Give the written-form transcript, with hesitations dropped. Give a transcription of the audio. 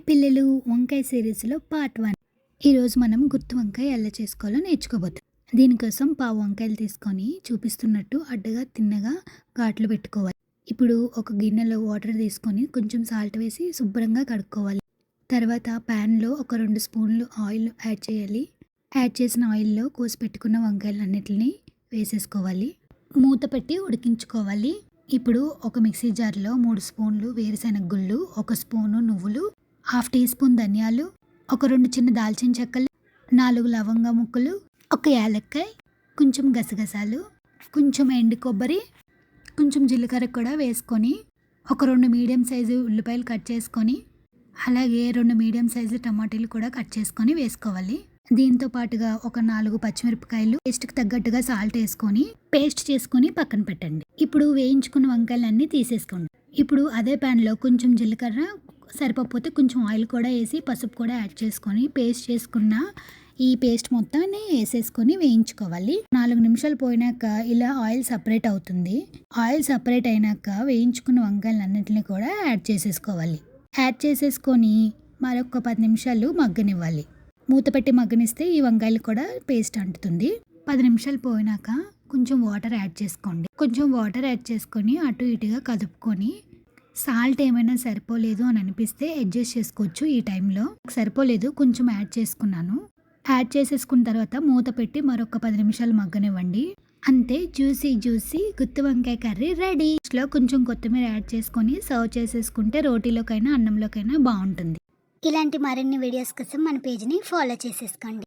Hi పిల్లలు, వంకాయ సిరీస్లో పార్ట్ 1. ఈరోజు మనం గుత్తి వంకాయ ఎలా చేసుకోవాలో నేర్చుకోబోతున్నాం. దీనికోసం పావు వంకాయలు తీసుకొని చూపిస్తున్నట్టు అడ్డగా తిన్నగా ఘాట్లు పెట్టుకోవాలి. ఇప్పుడు ఒక గిన్నెలో వాటర్ తీసుకొని కొంచెం సాల్ట్ వేసి శుభ్రంగా కడుక్కోవాలి. తర్వాత ప్యాన్లో ఒక 2 స్పూన్లు ఆయిల్ యాడ్ చేయాలి. యాడ్ చేసిన ఆయిల్లో కోసి పెట్టుకున్న వంకాయలన్నిటిని వేసేసుకోవాలి. మూత పెట్టి ఉడికించుకోవాలి. ఇప్పుడు ఒక మిక్సీ జార్లో 3 స్పూన్లు వేరుశెనగ గుళ్ళు, 1 స్పూను నువ్వులు, 1/2 టీ స్పూన్ ధనియాలు, ఒక 2 చిన్న దాల్చిన చెక్కలు, 4 లవంగ ముక్కలు, 1 యాలక్కాయ, కొంచెం గసగసాలు, కొంచెం ఎండు కొబ్బరి, కొంచెం జీలకర్ర కూడా వేసుకొని ఒక 2 మీడియం సైజు ఉల్లిపాయలు కట్ చేసుకొని, అలాగే 2 మీడియం సైజు టమాటాలు కూడా కట్ చేసుకొని వేసుకోవాలి. దీంతో పాటుగా ఒక 4 పచ్చిమిరపకాయలు, టేస్ట్కి తగ్గట్టుగా సాల్ట్ వేసుకొని పేస్ట్ చేసుకొని పక్కన పెట్టండి. ఇప్పుడు వేయించుకున్న వంకాయలన్నీ తీసేసుకోండి. ఇప్పుడు అదే ప్యాన్లో కొంచెం జీలకర్ర, సరిపోతే కొంచెం ఆయిల్ కూడా వేసి పసుపు కూడా యాడ్ చేసుకొని పేస్ట్ చేసుకున్న ఈ పేస్ట్ మొత్తాన్ని వేసేసుకొని వేయించుకోవాలి. 4 నిమిషాలు పోయినాక ఇలా ఆయిల్ సపరేట్ అవుతుంది. ఆయిల్ సపరేట్ అయినాక వేయించుకున్న వంకాయలన్నింటినీ కూడా యాడ్ చేసేసుకోవాలి. యాడ్ చేసేసుకొని మరొక 10 నిమిషాలు మగ్గనివ్వాలి. మూత పెట్టి మగ్గనిస్తే ఈ వంకాయలు కూడా పేస్ట్ అంటుతుంది. 10 నిమిషాలు పోయినాక కొంచెం వాటర్ యాడ్ చేసుకోండి. కొంచెం వాటర్ యాడ్ చేసుకొని అటు ఇటుగా కదుపుకొని సాల్ట్ ఏమైనా సరిపోలేదు అని అనిపిస్తే అడ్జస్ట్ చేసుకోవచ్చు. ఈ టైంలో సరిపోలేదు, కొంచెం యాడ్ చేసుకున్నాను. యాడ్ చేసేసుకున్న తర్వాత మూత పెట్టి మరొక 10 నిమిషాలు మగ్గనివ్వండి. అంతే, జ్యూసీ గుత్తి వంకాయ కర్రీ రెడీ. లో కొంచెం కొత్తిమీర యాడ్ చేసుకొని సర్వ్ చేసేసుకుంటే రోటీలోకైనా అన్నంలోకైనా బాగుంటుంది. ఇలాంటి మరిన్ని వీడియోస్ కోసం మన పేజ్ని ఫాలో చేసేసుకోండి.